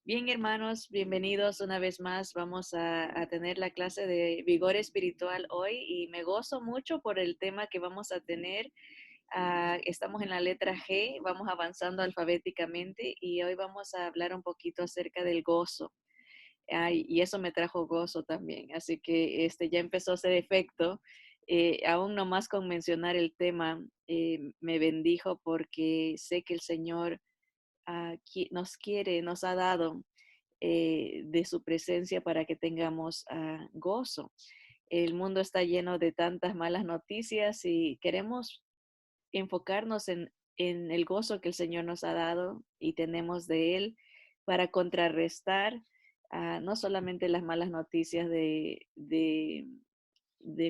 Bien, hermanos, bienvenidos una vez más. Vamos a tener la clase de vigor espiritual hoy y me gozo mucho por el tema que vamos a tener. Estamos en la letra G, vamos avanzando alfabéticamente y hoy vamos a hablar un poquito acerca del gozo. Y eso me trajo gozo también. Así que ya empezó a hacer efecto. Aún nomás con mencionar el tema, me bendijo porque sé que el Señor nos quiere, nos ha dado de su presencia para que tengamos gozo. El mundo está lleno de tantas malas noticias y queremos enfocarnos en el gozo que el Señor nos ha dado y tenemos de Él para contrarrestar no solamente las malas noticias del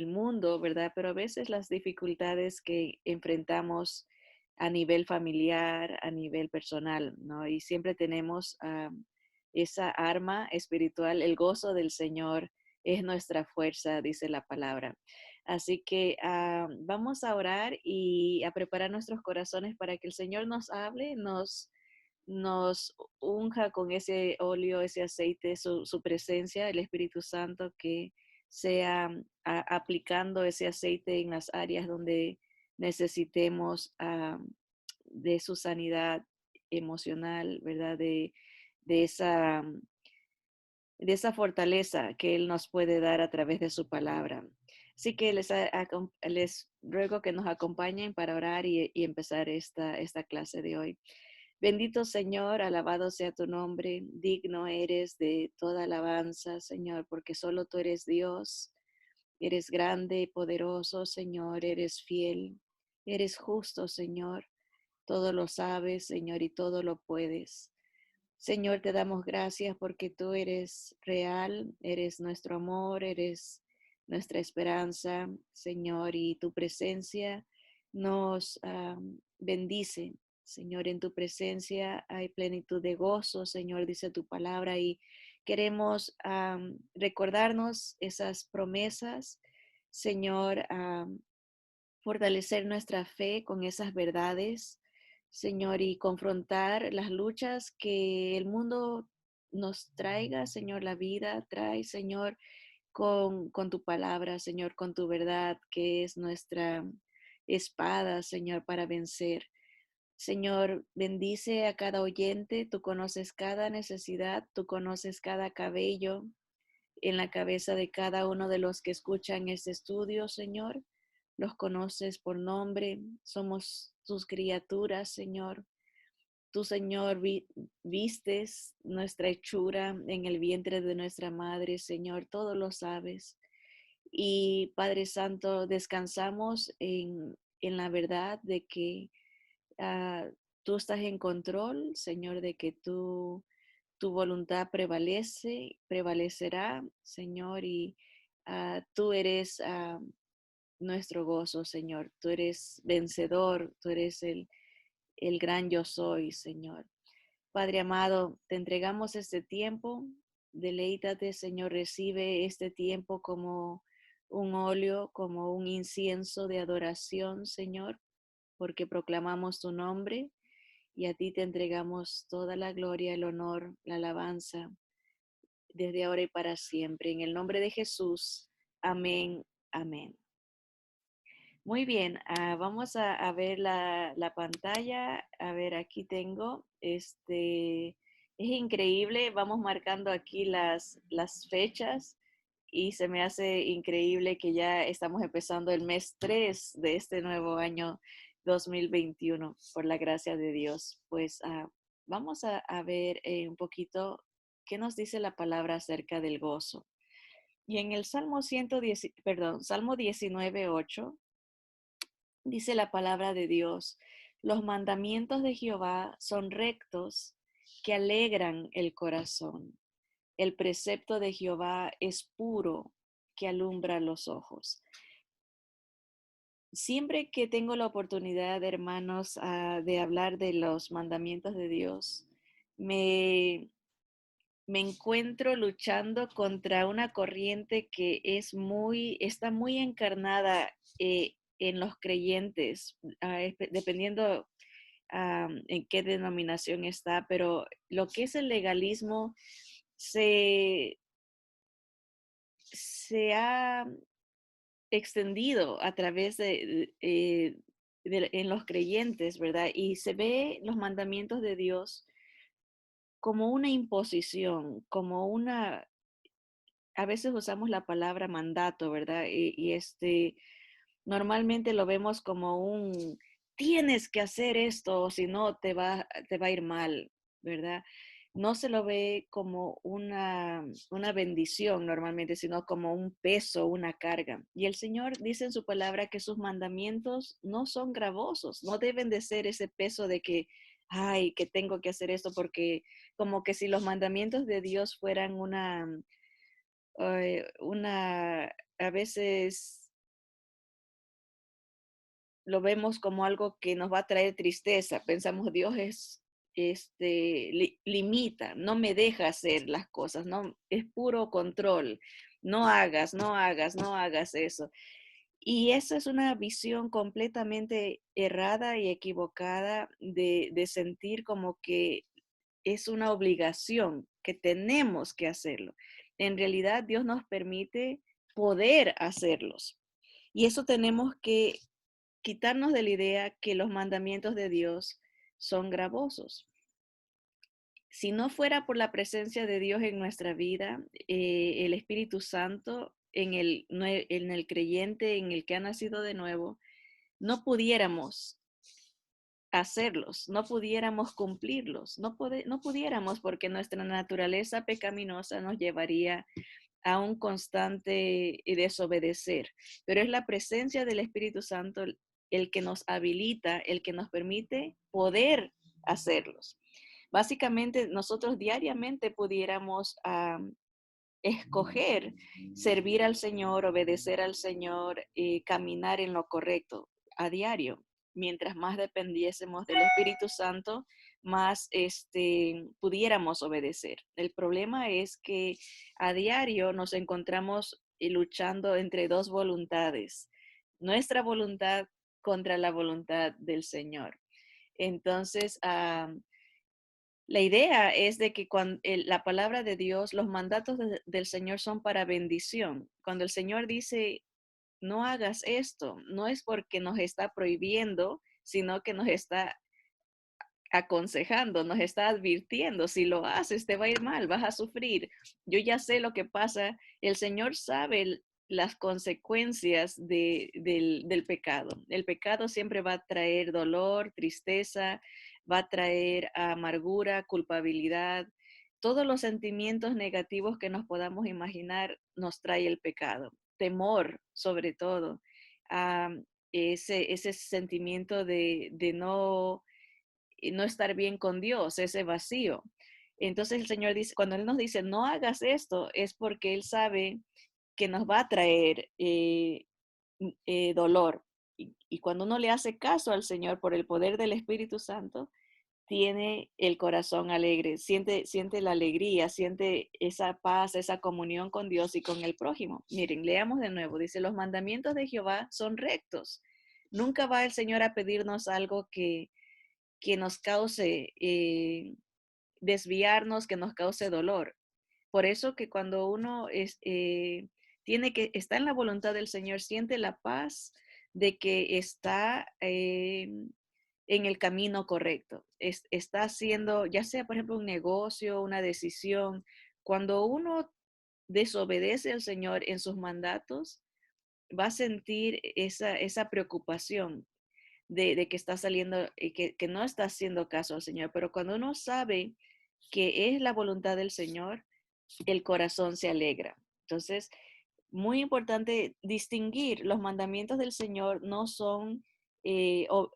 mundo, ¿verdad? Pero a veces las dificultades que enfrentamos a nivel familiar, a nivel personal, ¿no? Y siempre tenemos esa arma espiritual, el gozo del Señor es nuestra fuerza, dice la palabra. Así que vamos a orar y a preparar nuestros corazones para que el Señor nos hable, nos unja con ese óleo, ese aceite, su presencia, el Espíritu Santo, que sea aplicando ese aceite en las áreas donde necesitemos de su sanidad emocional, ¿verdad? De esa, de esa fortaleza que Él nos puede dar a través de su palabra. Así que les ruego que nos acompañen para orar y empezar esta clase de hoy. Bendito Señor, alabado sea tu nombre, digno eres de toda alabanza, Señor, porque solo tú eres Dios, eres grande y poderoso, Señor, eres fiel, eres justo, Señor, todo lo sabes, Señor, y todo lo puedes. Señor, te damos gracias porque tú eres real, eres nuestro amor, eres nuestra esperanza, Señor, y tu presencia nos bendice. Señor, en tu presencia hay plenitud de gozo, Señor, dice tu palabra, y queremos recordarnos esas promesas, Señor, fortalecer nuestra fe con esas verdades, Señor, y confrontar las luchas que el mundo nos traiga, Señor, la vida trae, Señor, con tu palabra, Señor, con tu verdad, que es nuestra espada, Señor, para vencer. Señor, bendice a cada oyente, tú conoces cada necesidad, tú conoces cada cabello en la cabeza de cada uno de los que escuchan este estudio, Señor. Los conoces por nombre, somos tus criaturas, Señor. Tú, Señor, vistes nuestra hechura en el vientre de nuestra madre, Señor, todo lo sabes. Y Padre Santo, descansamos en la verdad de que ah, tú estás en control, Señor, de que tu voluntad prevalece, prevalecerá, Señor, y tú eres nuestro gozo, Señor. Tú eres vencedor, tú eres el gran yo soy, Señor. Padre amado, te entregamos este tiempo. Deleítate, Señor, recibe este tiempo como un óleo, como un incienso de adoración, Señor, porque proclamamos tu nombre y a ti te entregamos toda la gloria, el honor, la alabanza, desde ahora y para siempre. En el nombre de Jesús. Amén. Amén. Muy bien, vamos a ver la pantalla. A ver, aquí tengo, es increíble, vamos marcando aquí las fechas y se me hace increíble que ya estamos empezando el mes 3 de este nuevo año 2021, por la gracia de Dios. Pues vamos a ver un poquito qué nos dice la palabra acerca del gozo. Y en el Salmo 19:8. Dice la palabra de Dios, los mandamientos de Jehová son rectos que alegran el corazón. El precepto de Jehová es puro que alumbra los ojos. Siempre que tengo la oportunidad, hermanos, de hablar de los mandamientos de Dios, me, me encuentro luchando contra una corriente que está muy encarnada en los creyentes, dependiendo en qué denominación está, pero lo que es el legalismo se, se ha extendido a través en los creyentes, ¿verdad? Y se ve los mandamientos de Dios como una imposición, como una, a veces usamos la palabra mandato, ¿verdad? Normalmente lo vemos como un, tienes que hacer esto, o si no te va a ir mal, ¿verdad? No se lo ve como una bendición normalmente, sino como un peso, una carga. Y el Señor dice en su palabra que sus mandamientos no son gravosos, no deben de ser ese peso de que, ay, que tengo que hacer esto, porque como que si los mandamientos de Dios fueran a veces lo vemos como algo que nos va a traer tristeza. Pensamos, Dios limita, no me deja hacer las cosas, no, es puro control. No hagas, no hagas, no hagas eso. Y esa es una visión completamente errada y equivocada de sentir como que es una obligación, que tenemos que hacerlo. En realidad, Dios nos permite poder hacerlos. Y eso tenemos que quitarnos de la idea que los mandamientos de Dios son gravosos. Si no fuera por la presencia de Dios en nuestra vida, el Espíritu Santo en el creyente, en el que ha nacido de nuevo, no pudiéramos hacerlos, no pudiéramos cumplirlos, no pudiéramos porque nuestra naturaleza pecaminosa nos llevaría a un constante desobedecer, pero es la presencia del Espíritu Santo el que nos habilita, el que nos permite poder hacerlos. Básicamente, nosotros diariamente pudiéramos escoger servir al Señor, obedecer al Señor, caminar en lo correcto a diario. Mientras más dependiésemos del Espíritu Santo, más pudiéramos obedecer. El problema es que a diario nos encontramos luchando entre dos voluntades, nuestra voluntad contra la voluntad del Señor. Entonces, la idea es de que cuando la palabra de Dios, los mandatos del Señor son para bendición. Cuando el Señor dice, no hagas esto, no es porque nos está prohibiendo, sino que nos está aconsejando, nos está advirtiendo, si lo haces te va a ir mal, vas a sufrir. Yo ya sé lo que pasa, el Señor sabe las consecuencias del pecado. El pecado siempre va a traer dolor, tristeza, va a traer amargura, culpabilidad. Todos los sentimientos negativos que nos podamos imaginar nos trae el pecado. Temor, sobre todo. Ese sentimiento de no estar bien con Dios, ese vacío. Entonces el Señor dice, cuando Él nos dice, no hagas esto, es porque Él sabe que nos va a traer dolor. Y cuando uno le hace caso al Señor por el poder del Espíritu Santo, tiene el corazón alegre, siente la alegría, siente esa paz, esa comunión con Dios y con el prójimo. Miren, leamos de nuevo, dice, los mandamientos de Jehová son rectos. Nunca va el Señor a pedirnos algo que nos cause desviarnos, que nos cause dolor. Por eso que cuando uno está en la voluntad del Señor, siente la paz de que está en el camino correcto. Está haciendo, ya sea por ejemplo un negocio, una decisión. Cuando uno desobedece al Señor en sus mandatos, va a sentir esa preocupación de que está saliendo, que no está haciendo caso al Señor. Pero cuando uno sabe que es la voluntad del Señor, el corazón se alegra. Entonces, muy importante distinguir, los mandamientos del Señor no son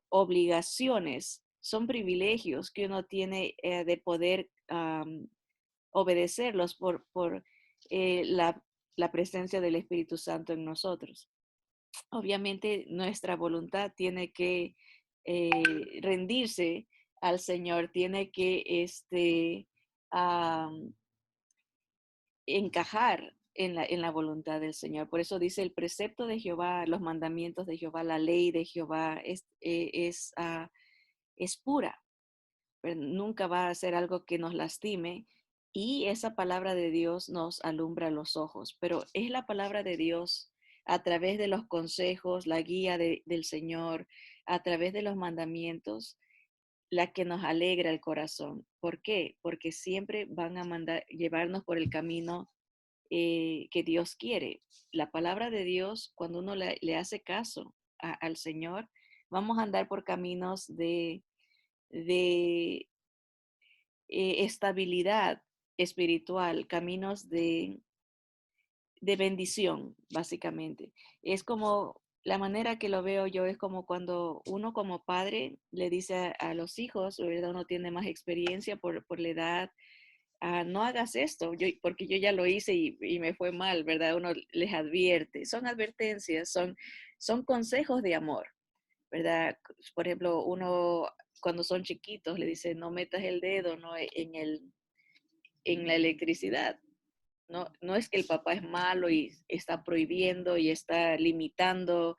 obligaciones, son privilegios que uno tiene de poder obedecerlos por la presencia del Espíritu Santo en nosotros. Obviamente nuestra voluntad tiene que rendirse al Señor, tiene que encajar en la voluntad del Señor. Por eso dice el precepto de Jehová, los mandamientos de Jehová, la ley de Jehová es pura, pero nunca va a ser algo que nos lastime. Y esa palabra de Dios nos alumbra los ojos, pero es la palabra de Dios a través de los consejos, la guía del Señor, a través de los mandamientos, la que nos alegra el corazón. ¿Por qué? Porque siempre van a llevarnos por el camino que Dios quiere. La palabra de Dios, cuando uno le hace caso al Señor, vamos a andar por caminos de estabilidad espiritual, caminos de bendición, básicamente. Es como la manera que lo veo yo, es como cuando uno como padre le dice a los hijos, ¿verdad? Uno tiene más experiencia por la edad, no hagas esto, porque yo ya lo hice y me fue mal, ¿verdad? Uno les advierte, son advertencias, son consejos de amor, ¿verdad? Por ejemplo, uno cuando son chiquitos le dice, no metas el dedo, ¿no? En la electricidad. No, no es que el papá es malo y está prohibiendo y está limitando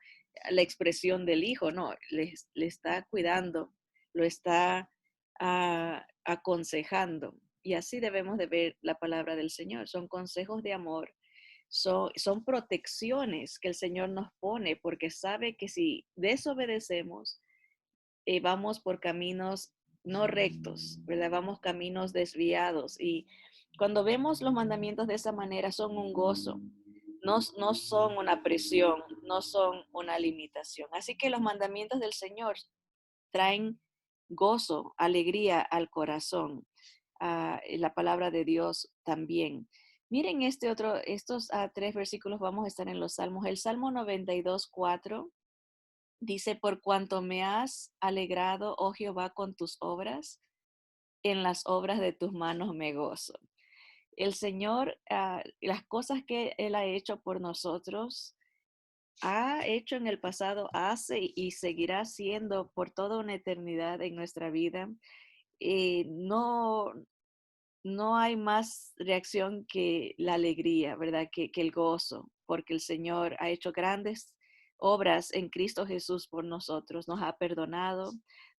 la expresión del hijo, no, le está cuidando, lo está aconsejando. Y así debemos de ver la palabra del Señor. Son consejos de amor, son protecciones que el Señor nos pone porque sabe que si desobedecemos, vamos por caminos no rectos, ¿verdad? Vamos caminos desviados. Y cuando vemos los mandamientos de esa manera, son un gozo, no son una presión, no son una limitación. Así que los mandamientos del Señor traen gozo, alegría al corazón. La palabra de Dios también. Miren estos tres versículos, vamos a estar en los Salmos. El Salmo 92:4 dice, por cuanto me has alegrado, oh Jehová, con tus obras, en las obras de tus manos me gozo. El Señor, las cosas que Él ha hecho por nosotros, ha hecho en el pasado, hace y seguirá siendo por toda una eternidad en nuestra vida. No, no hay más reacción que la alegría, ¿verdad? Que el gozo, porque el Señor ha hecho grandes obras en Cristo Jesús por nosotros. Nos ha perdonado,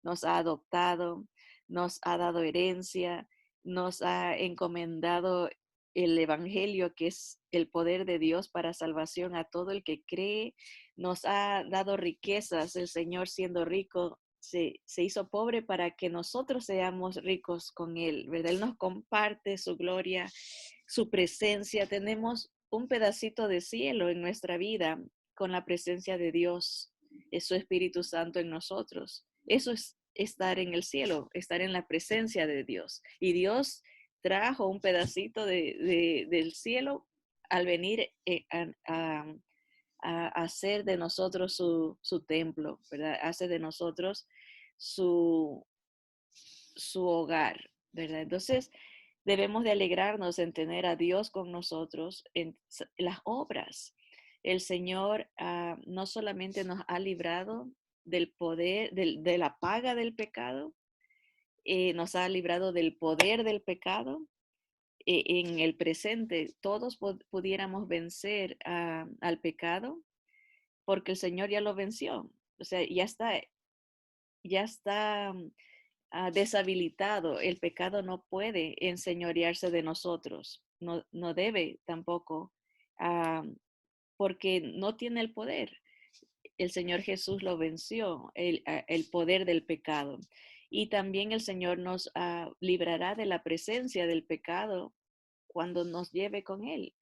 nos ha adoptado, nos ha dado herencia, nos ha encomendado el Evangelio, que es el poder de Dios para salvación a todo el que cree. Nos ha dado riquezas, el Señor siendo rico se hizo pobre para que nosotros seamos ricos con Él, ¿verdad? Él nos comparte su gloria, su presencia. Tenemos un pedacito de cielo en nuestra vida con la presencia de Dios, es su Espíritu Santo en nosotros. Eso es estar en el cielo, estar en la presencia de Dios. Y Dios trajo un pedacito del cielo al venir a hacer de nosotros su templo, ¿verdad? Hace de nosotros su, su hogar, ¿verdad? Entonces, debemos de alegrarnos en tener a Dios con nosotros en las obras. El Señor no solamente nos ha librado del poder, de la paga del pecado, nos ha librado del poder del pecado. En el presente, todos pudiéramos vencer al pecado porque el Señor ya lo venció. O sea, ya está deshabilitado. El pecado no puede enseñorearse de nosotros. No, no debe tampoco, ah, porque no tiene el poder. El Señor Jesús lo venció, el poder del pecado. Y también el Señor nos librará de la presencia del pecado cuando nos lleve con Él.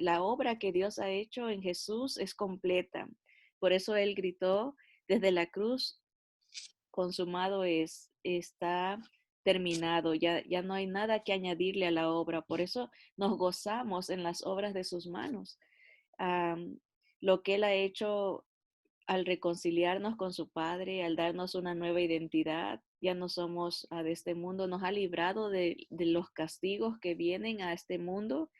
La obra que Dios ha hecho en Jesús es completa. Por eso Él gritó desde la cruz, consumado está terminado, ya no hay nada que añadirle a la obra. Por eso nos gozamos en las obras de sus manos. Um, lo que Él ha hecho al reconciliarnos con su Padre, al darnos una nueva identidad, ya no somos de este mundo, nos ha librado de los castigos que vienen a este mundo.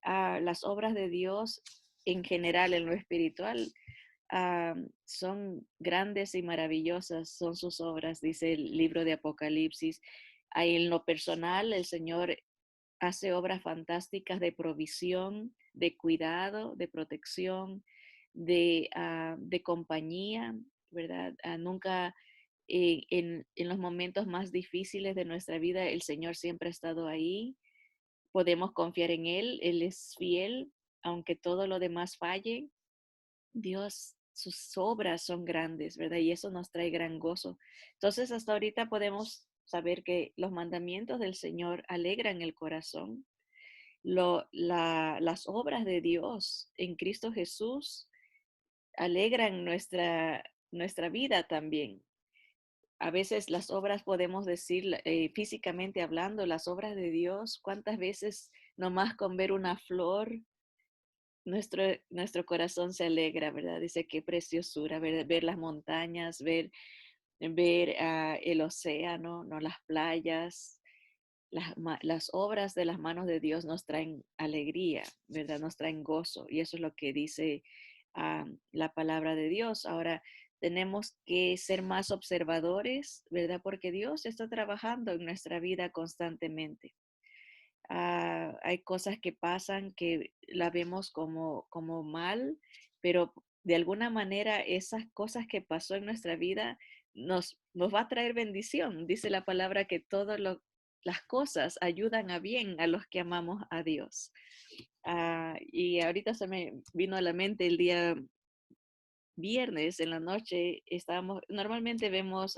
Las obras de Dios en general, en lo espiritual, son grandes y maravillosas, son sus obras, dice el libro de Apocalipsis. Ahí en lo personal, el Señor hace obras fantásticas de provisión, de cuidado, de protección, de compañía, ¿verdad? Nunca en los momentos más difíciles de nuestra vida, el Señor siempre ha estado ahí. Podemos confiar en Él, Él es fiel, aunque todo lo demás falle. Dios, sus obras son grandes, ¿verdad? Y eso nos trae gran gozo. Entonces, hasta ahorita podemos saber que los mandamientos del Señor alegran el corazón. Las obras de Dios en Cristo Jesús alegran nuestra vida también. A veces las obras podemos decir, físicamente hablando, las obras de Dios, cuántas veces nomás con ver una flor, nuestro corazón se alegra, ¿verdad? Dice qué preciosura, ver las montañas, ver el océano, ¿no? Las playas, las obras de las manos de Dios nos traen alegría, ¿verdad? Nos traen gozo. Y eso es lo que dice la palabra de Dios. Ahora, tenemos que ser más observadores, ¿verdad? Porque Dios está trabajando en nuestra vida constantemente. Hay cosas que pasan que la vemos como mal, pero de alguna manera esas cosas que pasó en nuestra vida nos va a traer bendición. Dice la palabra que todas las cosas ayudan a bien a los que amamos a Dios. Y ahorita se me vino a la mente el día viernes en la noche, normalmente vemos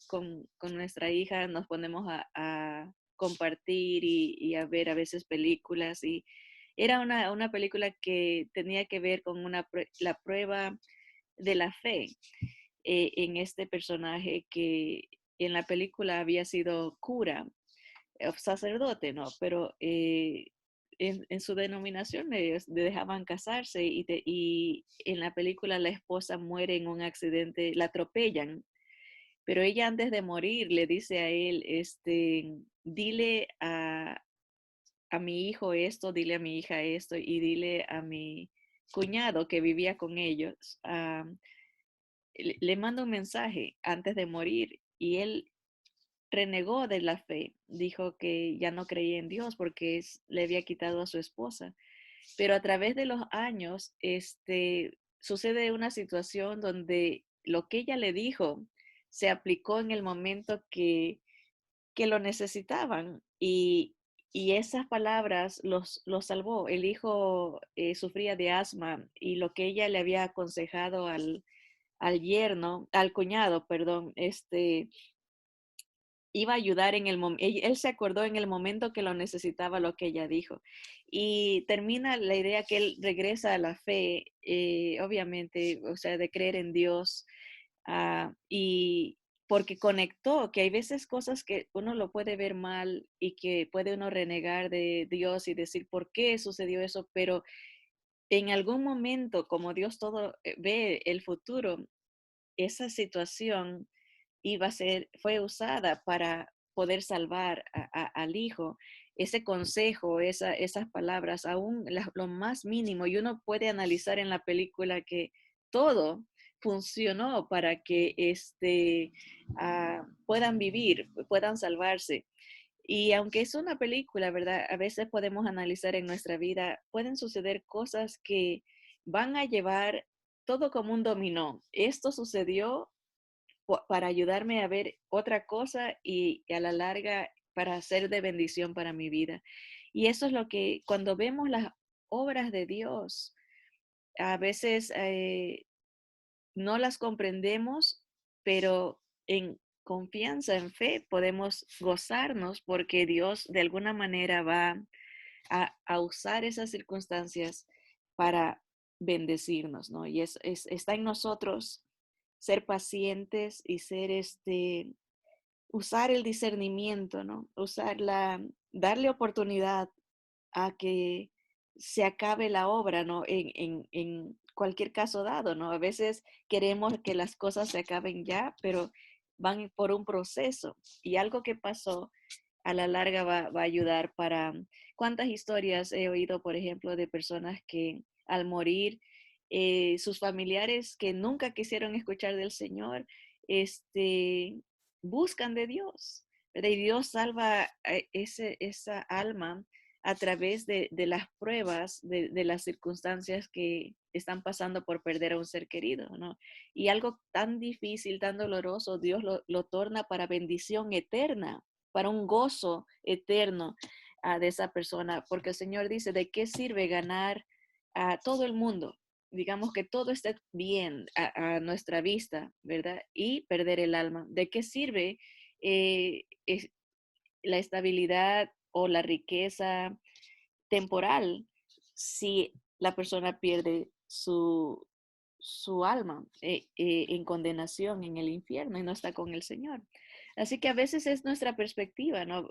con nuestra hija, nos ponemos a compartir y a ver a veces películas y era una película que tenía que ver con la prueba de la fe en este personaje que en la película había sido cura, sacerdote, ¿no? Pero en su denominación ellos le dejaban casarse y en la película la esposa muere en un accidente, la atropellan, pero ella antes de morir le dice a él, dile a mi hijo esto, dile a mi hija esto y dile a mi cuñado que vivía con ellos, le manda un mensaje antes de morir y él renegó de la fe, dijo que ya no creía en Dios porque le había quitado a su esposa. Pero a través de los años, sucede una situación donde lo que ella le dijo se aplicó en el momento que lo necesitaban y esas palabras los salvó. El hijo sufría de asma y lo que ella le había aconsejado al yerno, al cuñado, perdón, iba a ayudar en el momento, él se acordó en el momento que lo necesitaba lo que ella dijo. Y termina la idea que él regresa a la fe, obviamente, o sea, de creer en Dios, y porque conectó, que hay veces cosas que uno lo puede ver mal y que puede uno renegar de Dios y decir, ¿por qué sucedió eso? Pero en algún momento, como Dios todo ve el futuro, esa situación fue usada para poder salvar al hijo. Ese consejo, esas palabras, aún lo más mínimo, y uno puede analizar en la película que todo funcionó para que puedan vivir, puedan salvarse. Y aunque es una película, ¿verdad? A veces podemos analizar en nuestra vida, pueden suceder cosas que van a llevar todo como un dominó. Esto sucedió para ayudarme a ver otra cosa y a la larga para ser de bendición para mi vida. Y eso es lo que cuando vemos las obras de Dios, a veces no las comprendemos, pero en confianza, en fe, podemos gozarnos porque Dios de alguna manera va a usar esas circunstancias para bendecirnos, ¿no? Y está en nosotros ser pacientes y usar el discernimiento, ¿no? Darle oportunidad a que se acabe la obra, ¿no? En cualquier caso dado, ¿no? A veces queremos que las cosas se acaben ya, pero van por un proceso y algo que pasó a la larga va a ayudar ¿cuántas historias he oído, por ejemplo, de personas que al morir, sus familiares que nunca quisieron escuchar del Señor, buscan de Dios, ¿verdad? Y Dios salva esa alma a través de las pruebas, de las circunstancias que están pasando por perder a un ser querido, ¿no? Y algo tan difícil, tan doloroso, Dios lo torna para bendición eterna, para un gozo eterno de esa persona, porque el Señor dice, ¿de qué sirve ganar a todo el mundo? Digamos que todo esté bien a nuestra vista, ¿verdad? Y perder el alma. ¿De qué sirve la estabilidad o la riqueza temporal si la persona pierde su alma en condenación en el infierno y no está con el Señor? Así que a veces es nuestra perspectiva, ¿no?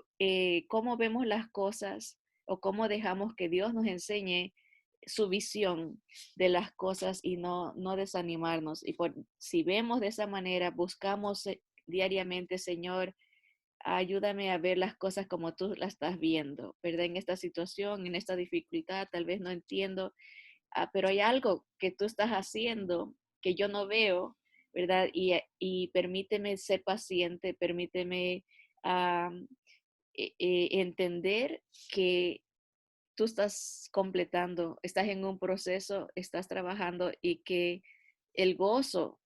Cómo vemos las cosas o cómo dejamos que Dios nos enseñe su visión de las cosas y no desanimarnos. Y si vemos de esa manera, buscamos diariamente, Señor, ayúdame a ver las cosas como tú las estás viendo, ¿verdad? En esta situación, en esta dificultad, tal vez no entiendo, pero hay algo que tú estás haciendo que yo no veo, ¿verdad? Y permíteme ser paciente, permíteme ah, entender que tú estás completando, estás en un proceso, estás trabajando y que el gozo,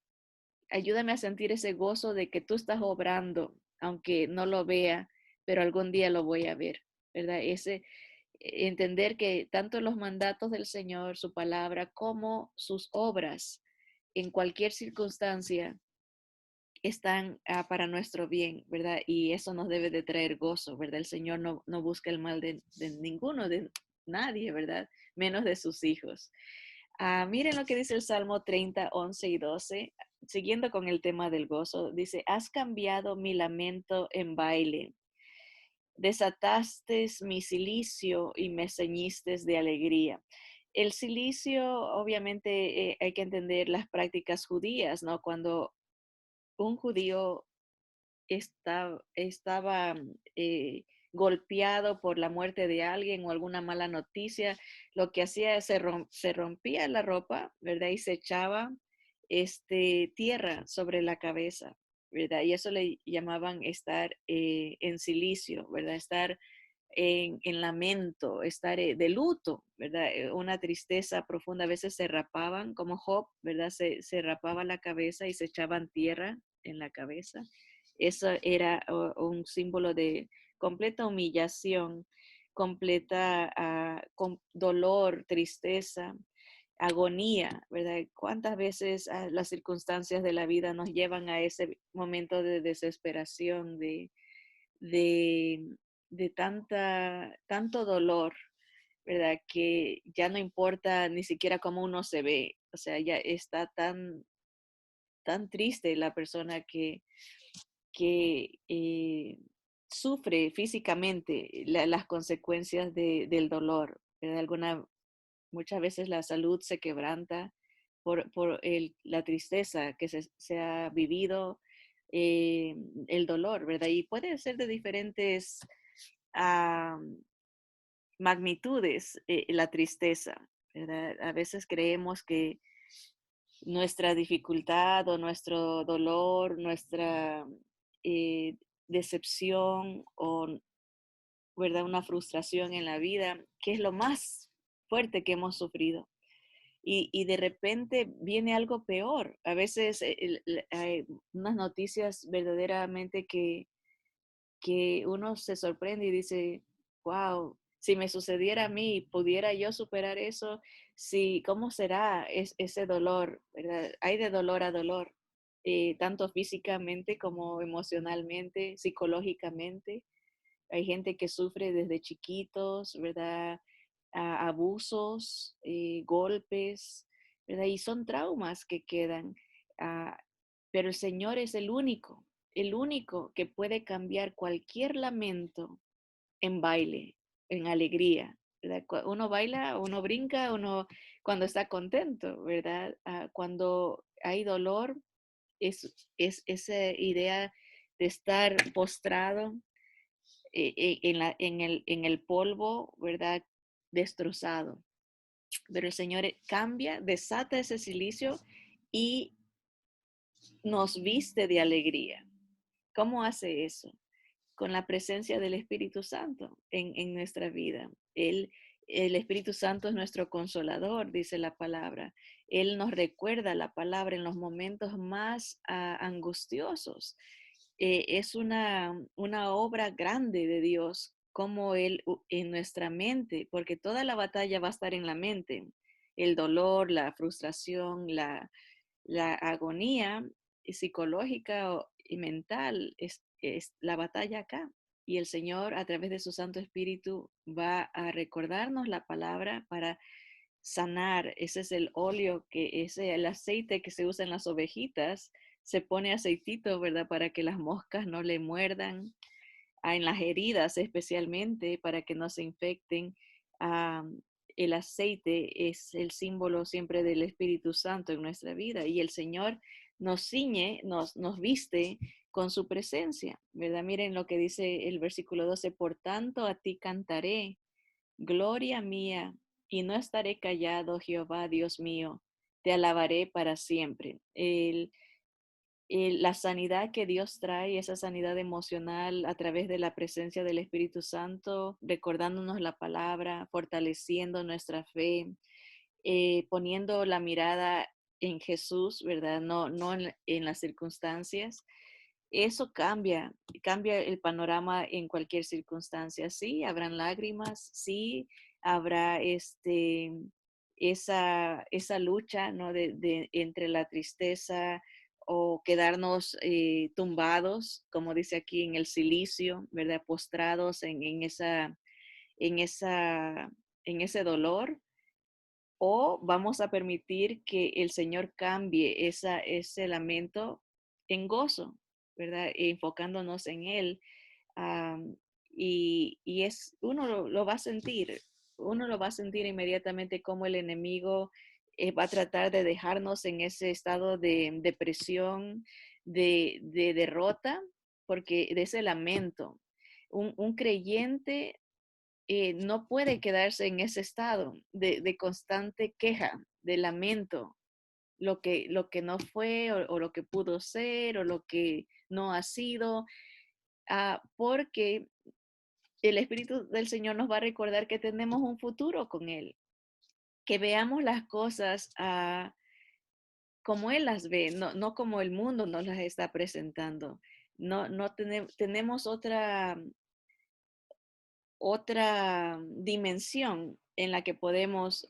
ayúdame a sentir ese gozo de que tú estás obrando, aunque no lo vea, pero algún día lo voy a ver, ¿verdad? Entender que tanto los mandatos del Señor, su palabra, como sus obras, en cualquier circunstancia, están para nuestro bien, ¿verdad? Y eso nos debe de traer gozo, ¿verdad? El Señor no busca el mal de ninguno, de nadie, ¿verdad? Menos de sus hijos. Miren lo que dice el Salmo 30, 11 y 12, siguiendo con el tema del gozo. Dice, has cambiado mi lamento en baile, desataste mi cilicio y me ceñiste de alegría. El cilicio, obviamente, hay que entender las prácticas judías, ¿no? Cuando un judío estaba golpeado por la muerte de alguien o alguna mala noticia, lo que hacía es se rompía la ropa, ¿verdad? Y se echaba tierra sobre la cabeza, ¿verdad? Y eso le llamaban estar en silicio, ¿verdad? Estar en lamento, estar de luto, ¿verdad? Una tristeza profunda. A veces se rapaban, como Job, ¿verdad? Se rapaba la cabeza y se echaban tierra en la cabeza. Eso era un símbolo de completa humillación, completa dolor, tristeza, agonía, ¿verdad? ¿Cuántas veces las circunstancias de la vida nos llevan a ese momento de desesperación, de, de tanto dolor, ¿verdad? Que ya no importa ni siquiera cómo uno se ve, o sea, ya está tan triste la persona que sufre físicamente las consecuencias del dolor. Muchas veces la salud se quebranta por la tristeza que se ha vivido, el dolor, ¿verdad? Y puede ser de diferentes ah, magnitudes la tristeza, ¿verdad? A veces creemos que nuestra dificultad o nuestro dolor, nuestra eh, decepción o, ¿verdad? Una frustración en la vida, que es lo más fuerte que hemos sufrido. Y de repente viene algo peor. A veces hay unas noticias verdaderamente que uno se sorprende y dice, wow, si me sucediera a mí, pudiera yo superar eso, sí, ¿cómo será ese dolor? ¿Verdad? Hay de dolor a dolor, tanto físicamente como emocionalmente, psicológicamente. Hay gente que sufre desde chiquitos, ¿verdad? Abusos, golpes, ¿verdad? Y son traumas que quedan. ah, pero el Señor es el único que puede cambiar cualquier lamento en baile, en alegría, ¿verdad? Uno baila, uno brinca, uno cuando está contento, ¿verdad? Cuando hay dolor, es esa idea de estar postrado en el polvo, ¿verdad? Destrozado. Pero el Señor cambia, desata ese silicio y nos viste de alegría. ¿Cómo hace eso? con la presencia del Espíritu Santo en nuestra vida. El Espíritu Santo es nuestro consolador, dice la palabra. Él nos recuerda la palabra en los momentos más angustiosos. Es una obra grande de Dios, como Él en nuestra mente, porque toda la batalla va a estar en la mente. El dolor, la frustración, la agonía psicológica y mental es la batalla acá. Y el Señor, a través de su Santo Espíritu, va a recordarnos la palabra para sanar. Ese es el óleo, que es el aceite que se usa en las ovejitas. Se pone aceitito, ¿verdad? Para que las moscas no le muerdan, en las heridas especialmente, para que no se infecten. Ah, el aceite es el símbolo siempre del Espíritu Santo en nuestra vida y el Señor nos ciñe, nos viste con su presencia, ¿verdad? Miren lo que dice el versículo 12: por tanto a ti cantaré, gloria mía, y no estaré callado, Jehová, Dios mío, te alabaré para siempre. La sanidad que Dios trae, esa sanidad emocional a través de la presencia del Espíritu Santo, recordándonos la palabra, fortaleciendo nuestra fe, poniendo la mirada en Jesús, ¿verdad? No en las circunstancias. Eso cambia el panorama en cualquier circunstancia. Sí, habrán lágrimas, sí, habrá esa lucha, ¿no? Entre la tristeza o quedarnos tumbados, como dice aquí, en el silicio, ¿verdad? Postrados en esa, en ese dolor, o vamos a permitir que el Señor cambie ese lamento en gozo, ¿verdad? Enfocándonos en Él. am, uno lo va a sentir, uno lo va a sentir inmediatamente como el enemigo va a tratar de dejarnos en ese estado de depresión, de derrota, porque de ese lamento. Un creyente no puede quedarse en ese estado de constante queja, de lamento, lo que no fue o lo que pudo ser o lo que no ha sido, porque el Espíritu del Señor nos va a recordar que tenemos un futuro con Él, que veamos las cosas como Él las ve, no como el mundo nos las está presentando. No tenemos otra dimensión en la que podemos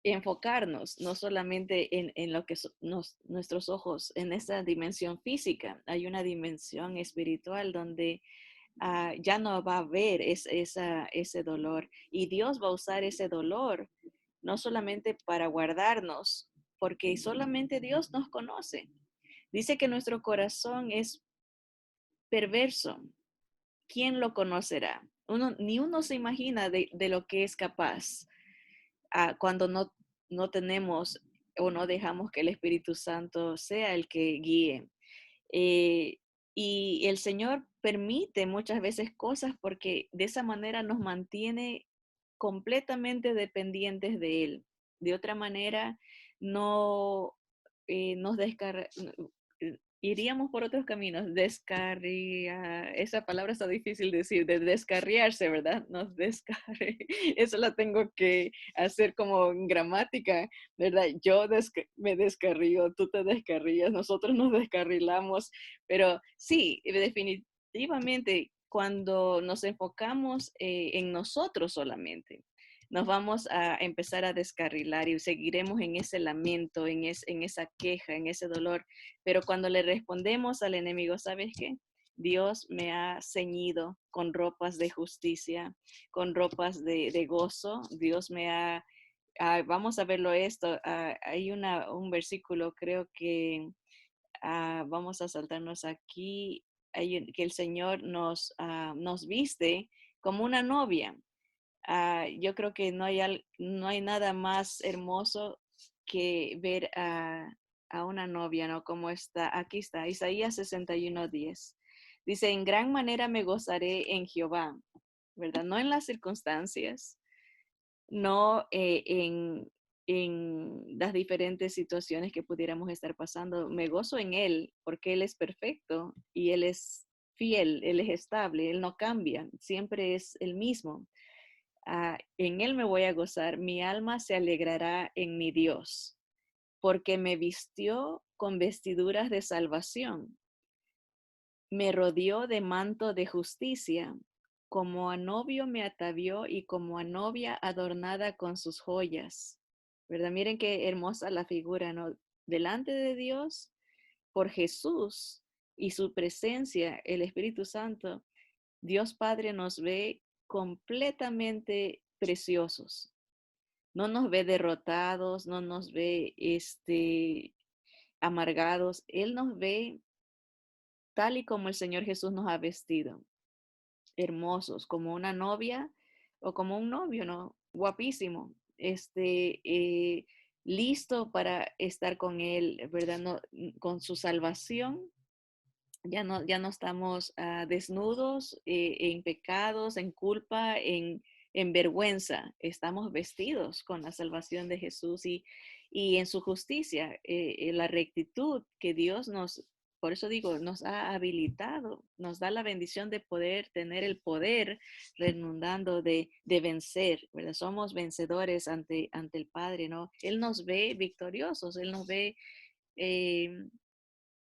enfocarnos, no solamente en lo que nuestros ojos, en esa dimensión física. Hay una dimensión espiritual donde ya no va a haber ese dolor y Dios va a usar ese dolor no solamente para guardarnos, porque solamente Dios nos conoce. Dice que nuestro corazón es perverso. ¿Quién lo conocerá? Ni uno se imagina de lo que es capaz cuando no tenemos o no dejamos que el Espíritu Santo sea el que guíe. Eh, y el Señor permite muchas veces cosas porque de esa manera nos mantiene completamente dependientes de Él. De otra manera, no nos iríamos por otros caminos. Esa palabra está difícil de decir, de descarriarse, ¿verdad? Nos descarre. Eso la tengo que hacer como en gramática, ¿verdad? Me descarrío, tú te descarrías, nosotros nos descarrilamos, pero sí, definitivamente cuando nos enfocamos en nosotros solamente, nos vamos a empezar a descarrilar y seguiremos en ese lamento, en esa queja, en ese dolor. Pero cuando le respondemos al enemigo, ¿sabes qué? Dios me ha ceñido con ropas de justicia, con ropas de gozo. Dios me ha vamos a verlo esto. Hay un versículo, creo que vamos a saltarnos aquí, que el Señor nos viste como una novia. Yo creo que no hay nada más hermoso que ver a una novia, ¿no? Como está, aquí está, Isaías 61:10. Dice, en gran manera me gozaré en Jehová, ¿verdad? No en las circunstancias, no en las diferentes situaciones que pudiéramos estar pasando. Me gozo en Él porque Él es perfecto y Él es fiel, Él es estable, Él no cambia, siempre es el mismo. En Él me voy a gozar, mi alma se alegrará en mi Dios, porque me vistió con vestiduras de salvación, me rodeó de manto de justicia, como a novio me atavió y como a novia adornada con sus joyas. ¿Verdad? Miren qué hermosa la figura, ¿no? Delante de Dios, por Jesús y su presencia, el Espíritu Santo, Dios Padre nos ve completamente preciosos. No nos ve derrotados, no nos ve amargados. Él nos ve tal y como el Señor Jesús nos ha vestido, hermosos, como una novia o como un novio, ¿no? Guapísimo, listo para estar con Él, ¿verdad? No, con su salvación. Ya no estamos desnudos, en pecados, en culpa, en vergüenza. Estamos vestidos con la salvación de Jesús y en su justicia, la rectitud que Dios nos, por eso digo, nos ha habilitado, nos da la bendición de poder tener el poder redundando de vencer, ¿verdad? Somos vencedores ante el Padre, ¿no? Él nos ve victoriosos, Él nos ve eh,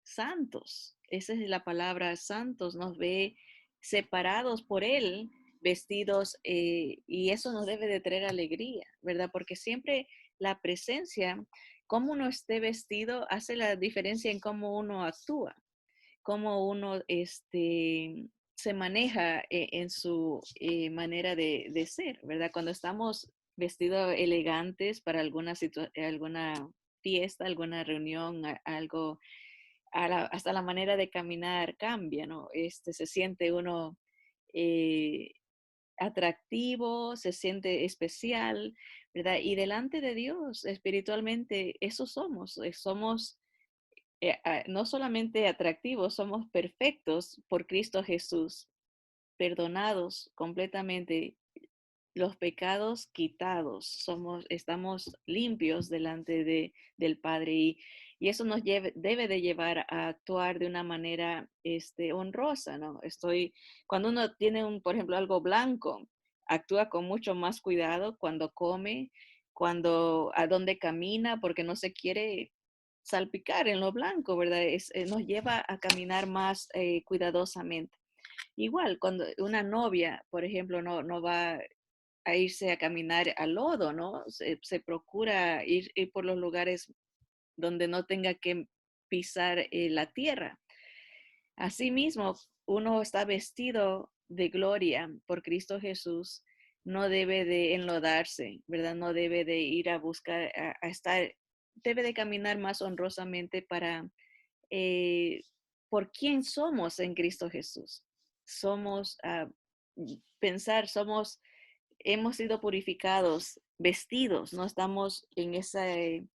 santos. Esa es la palabra santos, nos ve separados por Él, vestidos, y eso nos debe de traer alegría, ¿verdad? Porque siempre la presencia, cómo uno esté vestido, hace la diferencia en cómo uno actúa, cómo uno se maneja en su manera de ser, ¿verdad? Cuando estamos vestidos elegantes para alguna fiesta, alguna reunión, algo hasta la manera de caminar cambia, ¿no? Se siente uno eh, atractivo, se siente especial, ¿verdad? Y delante de Dios, espiritualmente, eso somos, somos no solamente atractivos, somos perfectos por Cristo Jesús, perdonados completamente, los pecados quitados, estamos limpios delante del Padre y eso nos debe de llevar a actuar de una manera honrosa, ¿no? Cuando uno tiene por ejemplo, algo blanco, actúa con mucho más cuidado cuando come, a dónde camina, porque no se quiere salpicar en lo blanco, ¿verdad? Nos lleva a caminar más cuidadosamente. Igual, cuando una novia, por ejemplo, no va a irse a caminar al lodo, ¿no? Se procura ir por los lugares donde no tenga que pisar la tierra. Asimismo, uno está vestido de gloria por Cristo Jesús, no debe de enlodarse, ¿verdad? No debe de ir a buscar, a estar, debe de caminar más honrosamente eh, por quién somos en Cristo Jesús. Somos, hemos sido purificados, vestidos, no estamos en ese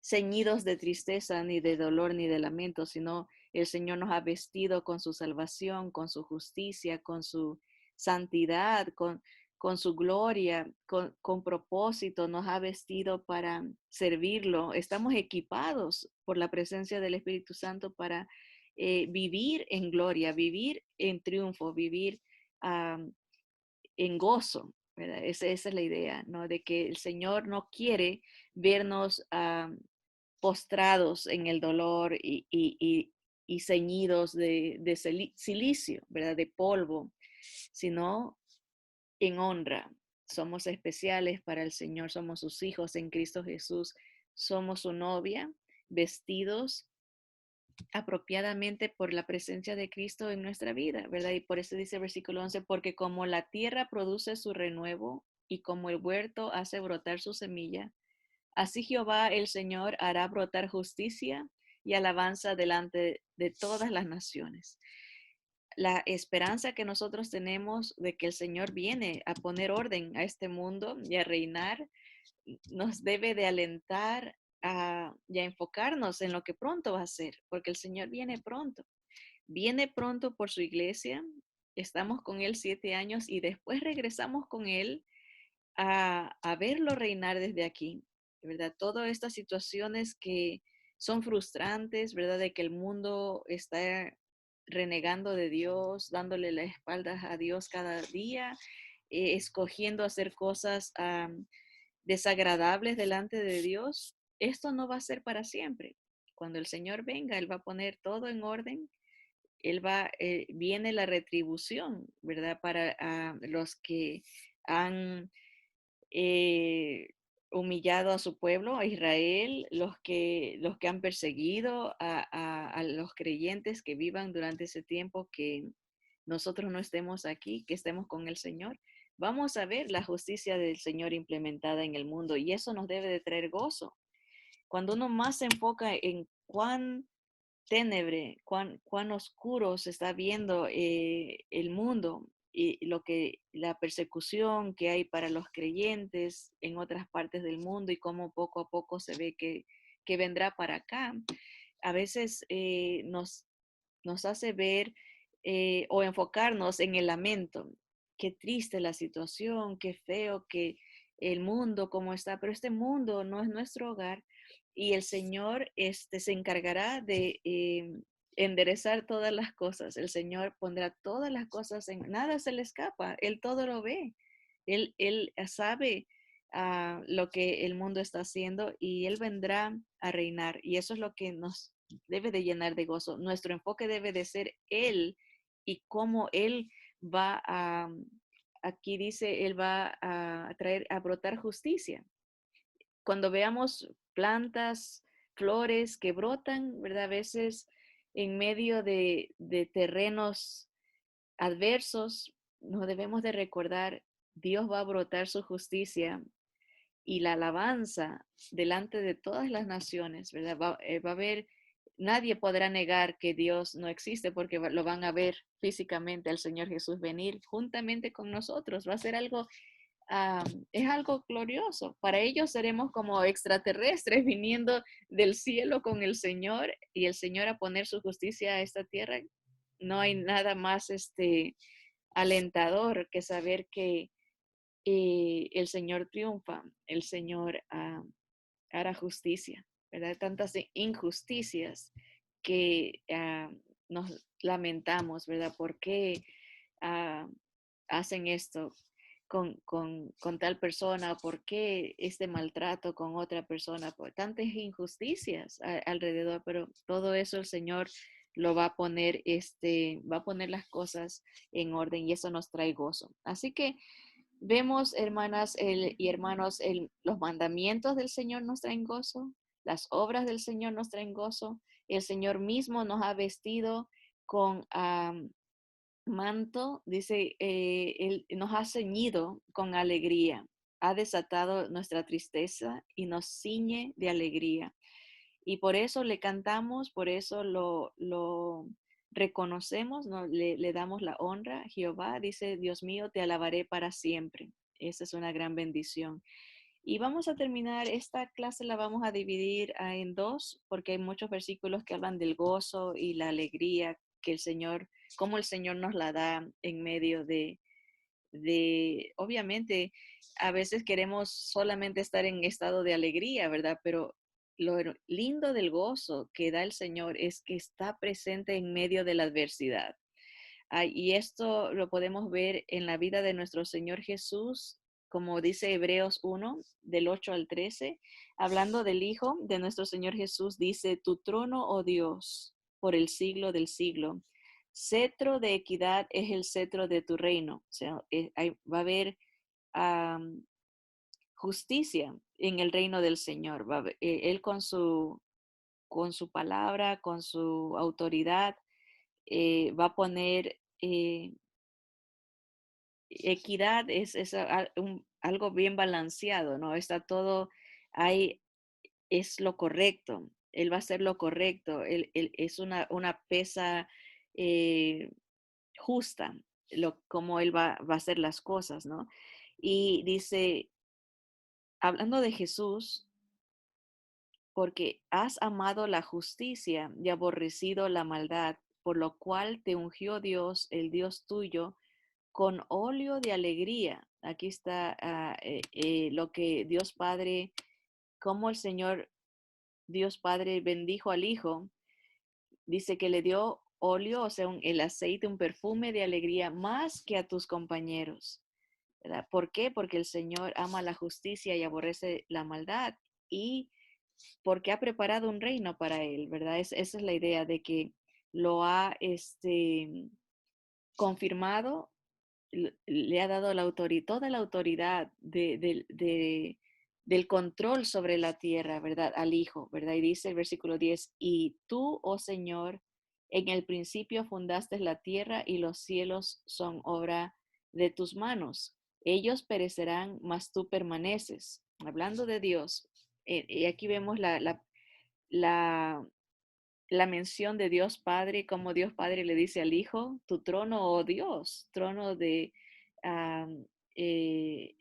ceñidos de tristeza, ni de dolor, ni de lamento, sino el Señor nos ha vestido con su salvación, con su justicia, con su santidad, con su gloria, con propósito, nos ha vestido para servirlo. Estamos equipados por la presencia del Espíritu Santo para vivir en gloria, vivir en triunfo, vivir en gozo, ¿verdad? Esa es la idea, ¿no? De que el Señor no quiere vernos postrados en el dolor y ceñidos de silicio, ¿verdad? De polvo, sino en honra. Somos especiales para el Señor, somos sus hijos en Cristo Jesús, somos su novia, vestidos apropiadamente por la presencia de Cristo en nuestra vida, ¿verdad? Y por eso dice el versículo 11, porque como la tierra produce su renuevo y como el huerto hace brotar su semilla, así Jehová el Señor hará brotar justicia y alabanza delante de todas las naciones. La esperanza que nosotros tenemos de que el Señor viene a poner orden a este mundo y a reinar nos debe de alentar y a enfocarnos en lo que pronto va a ser, porque el Señor viene pronto por su iglesia, estamos con Él 7 años y después regresamos con Él a verlo reinar desde aquí, ¿verdad? Todas estas situaciones que son frustrantes, ¿verdad? De que el mundo está renegando de Dios, dándole la espalda a Dios cada día, escogiendo hacer cosas desagradables delante de Dios, esto no va a ser para siempre. Cuando el Señor venga, Él va a poner todo en orden. Viene la retribución, ¿verdad? Para los que han eh, humillado a su pueblo, a Israel, los que han perseguido a los creyentes que vivan durante ese tiempo que nosotros no estemos aquí, que estemos con el Señor. Vamos a ver la justicia del Señor implementada en el mundo y eso nos debe de traer gozo. Cuando uno más se enfoca en cuán ténebre, cuán oscuro se está viendo el mundo y la persecución que hay para los creyentes en otras partes del mundo y cómo poco a poco se ve que vendrá para acá. A veces nos hace ver o enfocarnos en el lamento. Qué triste la situación, qué feo que el mundo como está, pero este mundo no es nuestro hogar y el Señor se encargará de enderezar todas las cosas. El Señor pondrá todas las cosas en, nada se le escapa, Él todo lo ve. Él sabe lo que el mundo está haciendo y Él vendrá a reinar. Y eso es lo que nos debe de llenar de gozo. Nuestro enfoque debe de ser Él y cómo Él va aquí dice, Él va a traer, a brotar justicia. Cuando veamos plantas, flores que brotan, ¿verdad? A veces en medio de terrenos adversos, nos debemos de recordar, Dios va a brotar su justicia y la alabanza delante de todas las naciones, ¿verdad? Va a haber, nadie podrá negar que Dios no existe porque lo van a ver físicamente al Señor Jesús venir juntamente con nosotros. Va a ser algo, es algo glorioso. Para ellos seremos como extraterrestres viniendo del cielo con el Señor y el Señor a poner su justicia a esta tierra. No hay nada más alentador que saber que el Señor triunfa, el Señor hará justicia, ¿verdad? Tantas injusticias que nos lamentamos, ¿verdad? ¿Por qué ah, hacen esto con tal persona? ¿Por qué este maltrato con otra persona? Por tantas injusticias alrededor, pero todo eso el Señor lo va a poner, va a poner las cosas en orden y eso nos trae gozo. Así que vemos, hermanas y hermanos, los mandamientos del Señor nos traen gozo, las obras del Señor nos traen gozo, el Señor mismo nos ha vestido con manto, dice, Él nos ha ceñido con alegría, ha desatado nuestra tristeza y nos ciñe de alegría. Y por eso le cantamos, por eso lo reconocemos, ¿no? Le damos la honra. Jehová dice, Dios mío, te alabaré para siempre. Esa es una gran bendición. Y vamos a terminar, esta clase la vamos a dividir en dos, porque hay muchos versículos que hablan del gozo y la alegría que el Señor, cómo el Señor nos la da en medio obviamente, a veces queremos solamente estar en estado de alegría, ¿verdad? Pero lo lindo del gozo que da el Señor es que está presente en medio de la adversidad. Y esto lo podemos ver en la vida de nuestro Señor Jesús, como dice Hebreos 1, del 8 al 13, hablando del Hijo de nuestro Señor Jesús, dice, tu trono, oh Dios, por el siglo del siglo. Cetro de equidad es el cetro de tu reino. O sea, va a haber justicia en el reino del Señor. Él con su palabra, con su autoridad, va a poner equidad, algo bien balanceado, ¿no? Está todo ahí, es lo correcto. Él va a hacer lo correcto. Él es una pesa justa, como él va a hacer las cosas, ¿no? Y dice, hablando de Jesús, porque has amado la justicia y aborrecido la maldad, por lo cual te ungió Dios, el Dios tuyo, con óleo de alegría. Aquí está lo que Dios Padre, como el Señor Dios Padre bendijo al Hijo, dice que le dio óleo, o sea, el aceite, un perfume de alegría más que a tus compañeros, ¿verdad? ¿Por qué? Porque el Señor ama la justicia y aborrece la maldad y porque ha preparado un reino para él, ¿verdad? Esa es la idea de que lo ha confirmado, le ha dado toda la autoridad del control sobre la tierra, ¿verdad? Al Hijo, ¿verdad? Y dice el versículo 10, y tú, oh Señor, en el principio fundaste la tierra y los cielos son obra de tus manos. Ellos perecerán, mas tú permaneces. Hablando de Dios, y aquí vemos la, la mención de Dios Padre, como Dios Padre le dice al Hijo, tu trono, oh Dios, trono de um, eh,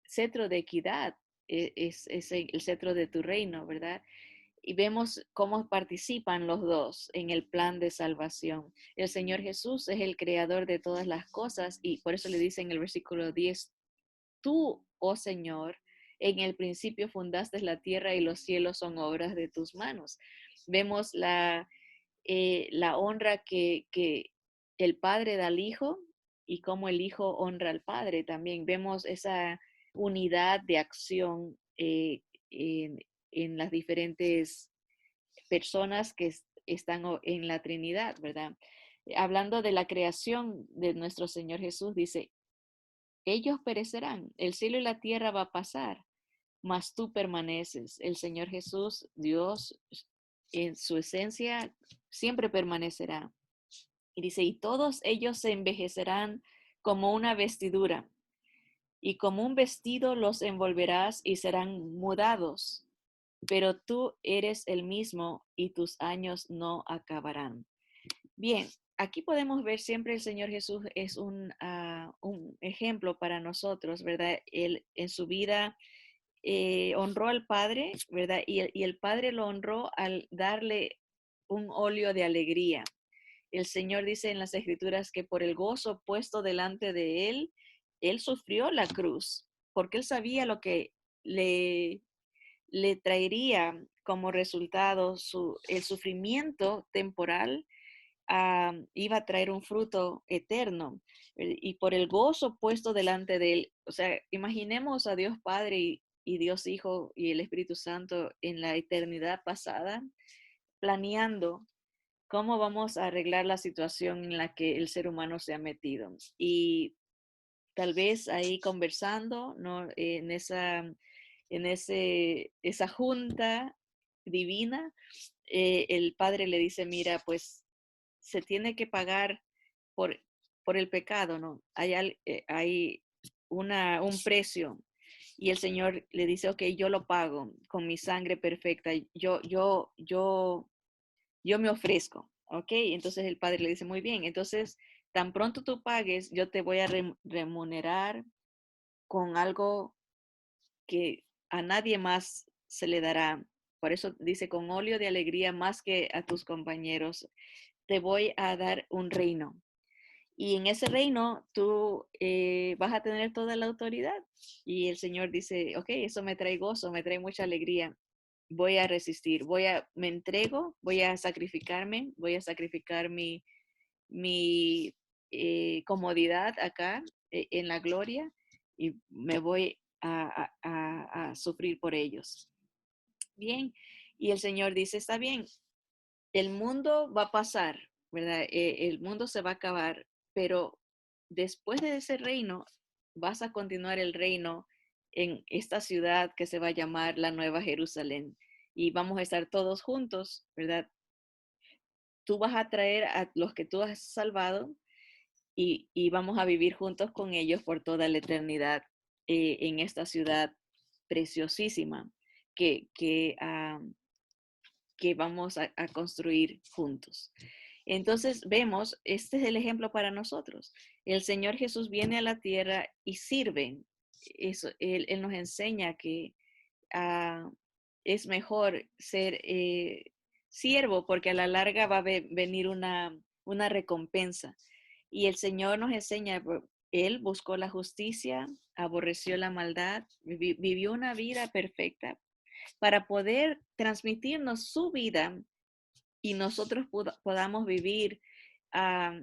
cetro de equidad, es el cetro de tu reino, ¿verdad? Y vemos cómo participan los dos en el plan de salvación. El Señor Jesús es el creador de todas las cosas y por eso le dice en el versículo 10, tú, oh Señor, en el principio fundaste la tierra y los cielos son obras de tus manos. Vemos la honra que el Padre da al Hijo y cómo el Hijo honra al Padre. También vemos esa unidad de acción en las diferentes personas que están en la Trinidad, ¿verdad? Hablando de la creación de nuestro Señor Jesús, dice, ellos perecerán, el cielo y la tierra va a pasar, mas tú permaneces. El Señor Jesús, Dios, en su esencia, siempre permanecerá. Y dice, y todos ellos se envejecerán como una vestidura, y como un vestido los envolverás y serán mudados, pero tú eres el mismo y tus años no acabarán. Bien, aquí podemos ver siempre el Señor Jesús es un ejemplo para nosotros, ¿verdad? Él en su vida honró al Padre, ¿verdad? Y el Padre lo honró al darle un óleo de alegría. El Señor dice en las Escrituras que por el gozo puesto delante de él sufrió la cruz, porque él sabía lo que le traería como resultado el sufrimiento temporal. Iba a traer un fruto eterno y por el gozo puesto delante de él. O sea, imaginemos a Dios Padre y Dios Hijo y el Espíritu Santo en la eternidad pasada, planeando cómo vamos a arreglar la situación en la que el ser humano se ha metido. Y tal vez ahí conversando, ¿no? Esa junta divina, el Padre le dice, mira, pues se tiene que pagar por, por el pecado, ¿no? Hay un precio. Y el Señor le dice, ok, yo lo pago con mi sangre perfecta. Yo me ofrezco, ¿ok? Entonces el padre le dice, muy bien, entonces tan pronto tú pagues, yo te voy a remunerar con algo que a nadie más se le dará. Por eso dice, con óleo de alegría más que a tus compañeros, te voy a dar un reino. Y en ese reino tú vas a tener toda la autoridad. Y el Señor dice, ok, eso me trae gozo, me trae mucha alegría. Voy a resistir, me entrego, voy a sacrificar mi comodidad acá en la gloria y me voy a sufrir por ellos. Bien, y el Señor dice, está bien, el mundo va a pasar, ¿verdad? El mundo se va a acabar, pero después de ese reino, vas a continuar el reino en esta ciudad que se va a llamar la Nueva Jerusalén. Y vamos a estar todos juntos, ¿verdad? Tú vas a traer a los que tú has salvado y vamos a vivir juntos con ellos por toda la eternidad en esta ciudad preciosísima que, que, uh, que vamos a construir juntos. Entonces vemos, este es el ejemplo para nosotros. El Señor Jesús viene a la tierra y sirve. Él nos enseña que es mejor ser siervo porque a la larga va a venir una recompensa. Y el Señor nos enseña, Él buscó la justicia, aborreció la maldad, vivió una vida perfecta para poder transmitirnos su vida y nosotros podamos vivir ah,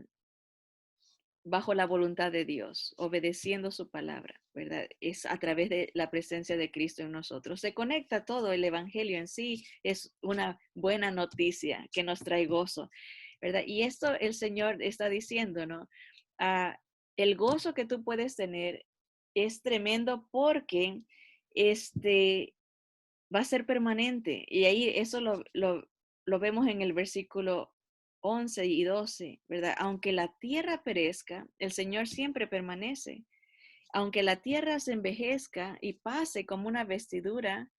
bajo la voluntad de Dios, obedeciendo su palabra, ¿verdad? Es a través de la presencia de Cristo en nosotros. Se conecta todo, el Evangelio en sí es una buena noticia que nos trae gozo, ¿verdad? Y esto el Señor está diciendo, ¿no? Ah, el gozo que tú puedes tener es tremendo porque este va a ser permanente. Y ahí eso lo vemos en el versículo 11 y 12, ¿verdad? Aunque la tierra perezca, el Señor siempre permanece. Aunque la tierra se envejezca y pase como una vestidura,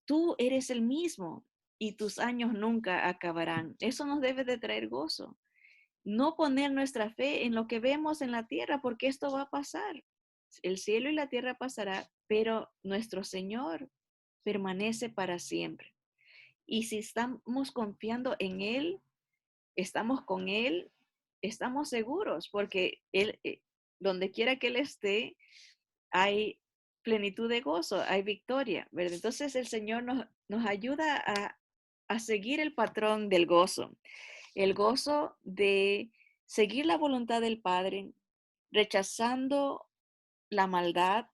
tú eres el mismo y tus años nunca acabarán. Eso nos debe de traer gozo. No poner nuestra fe en lo que vemos en la tierra, porque esto va a pasar. El cielo y la tierra pasará, pero nuestro Señor permanece para siempre. Y si estamos confiando en Él, estamos con Él, estamos seguros, porque Él, donde quiera que Él esté, hay plenitud de gozo, hay victoria, ¿verdad? Entonces el Señor nos ayuda a seguir el patrón del gozo, el gozo de seguir la voluntad del Padre, rechazando la maldad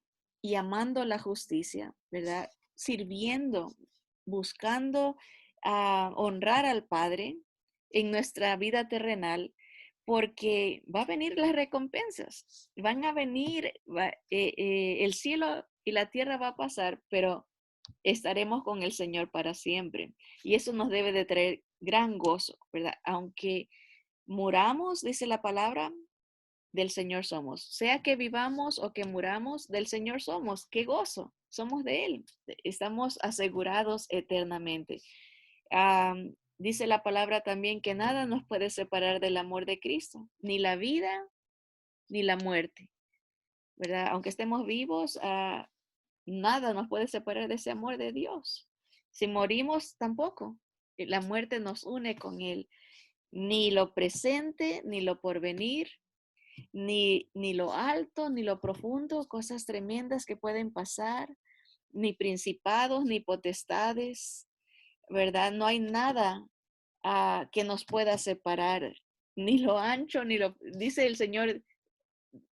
y amando la justicia, ¿verdad? Sirviendo, buscando honrar al Padre en nuestra vida terrenal, porque va a venir las recompensas, van a venir, el cielo y la tierra va a pasar, pero estaremos con el Señor para siempre. Y eso nos debe de traer gran gozo, ¿verdad? Aunque muramos, dice la palabra, del Señor somos. Sea que vivamos o que muramos, del Señor somos. ¡Qué gozo! Somos de Él. Estamos asegurados eternamente. Dice la palabra también que nada nos puede separar del amor de Cristo, ni la vida ni la muerte, ¿verdad? Aunque estemos vivos, nada nos puede separar de ese amor de Dios. Si morimos, tampoco. La muerte nos une con Él. Ni lo presente, ni lo porvenir, ni lo alto, ni lo profundo, cosas tremendas que pueden pasar, ni principados, ni potestades, ¿verdad? No hay nada que nos pueda separar, ni lo ancho, ni lo, dice el Señor,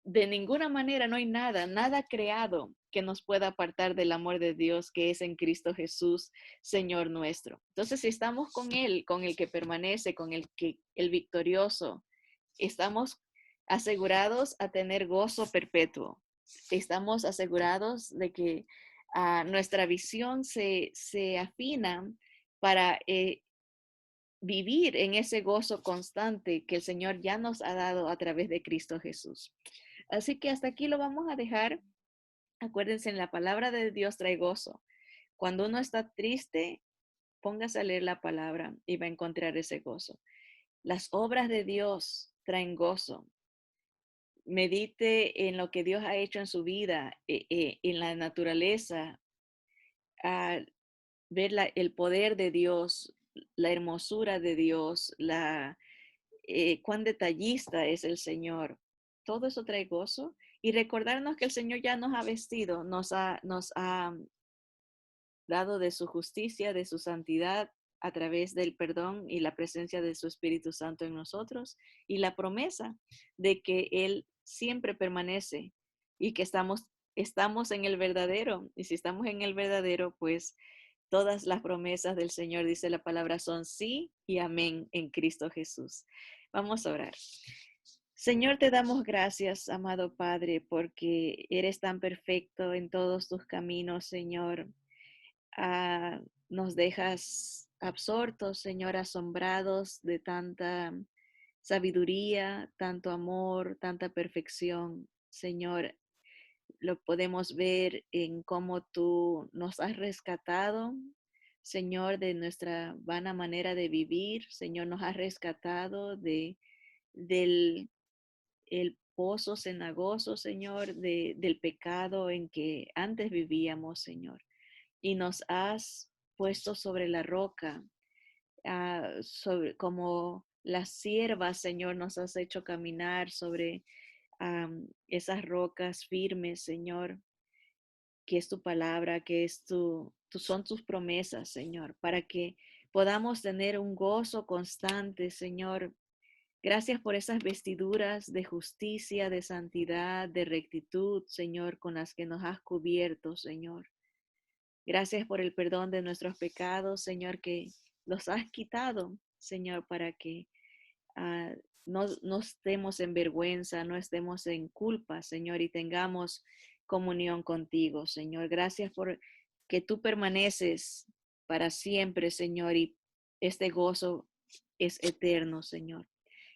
de ninguna manera no hay nada, nada creado que nos pueda apartar del amor de Dios que es en Cristo Jesús, Señor nuestro. Entonces, si estamos con Él, con el que permanece, con el victorioso, estamos asegurados a tener gozo perpetuo. Estamos asegurados de que nuestra visión se afina para vivir en ese gozo constante que el Señor ya nos ha dado a través de Cristo Jesús. Así que hasta aquí lo vamos a dejar. Acuérdense, en la palabra de Dios trae gozo. Cuando uno está triste, póngase a leer la palabra y va a encontrar ese gozo. Las obras de Dios traen gozo. Medite en lo que Dios ha hecho en su vida, en la naturaleza, a ver el poder de Dios, la hermosura de Dios, cuán detallista es el Señor. Todo eso trae gozo y recordarnos que el Señor ya nos ha vestido, nos ha dado de su justicia, de su santidad a través del perdón y la presencia de su Espíritu Santo en nosotros y la promesa de que Él siempre permanece y que estamos en el verdadero. Y si estamos en el verdadero, pues todas las promesas del Señor, dice la palabra, son sí y amén en Cristo Jesús. Vamos a orar. Señor, te damos gracias, amado Padre, porque eres tan perfecto en todos tus caminos, Señor. Nos dejas absortos, Señor, asombrados de tanta sabiduría, tanto amor, tanta perfección. Señor, lo podemos ver en cómo tú nos has rescatado, Señor, de nuestra vana manera de vivir. Señor, nos has rescatado del el pozo cenagoso, Señor, del pecado en que antes vivíamos, Señor. Y nos has puesto sobre la roca, como las siervas, Señor, nos has hecho caminar sobre esas rocas firmes, Señor, que es tu palabra, que es son tus promesas, Señor, para que podamos tener un gozo constante, Señor. Gracias por esas vestiduras de justicia, de santidad, de rectitud, Señor, con las que nos has cubierto, Señor. Gracias por el perdón de nuestros pecados, Señor, que los has quitado, Señor, para que ah, no estemos en vergüenza, no estemos en culpa, Señor, y tengamos comunión contigo, Señor. Gracias por que tú permaneces para siempre, Señor, y este gozo es eterno, Señor.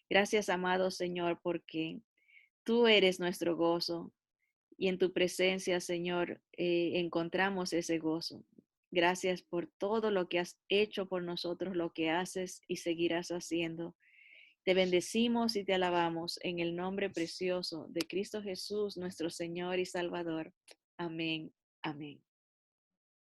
Gracias, amado Señor, porque tú eres nuestro gozo y en tu presencia, Señor, encontramos ese gozo. Gracias por todo lo que has hecho por nosotros, lo que haces y seguirás haciendo. Te bendecimos y te alabamos en el nombre precioso de Cristo Jesús, nuestro Señor y Salvador. Amén. Amén.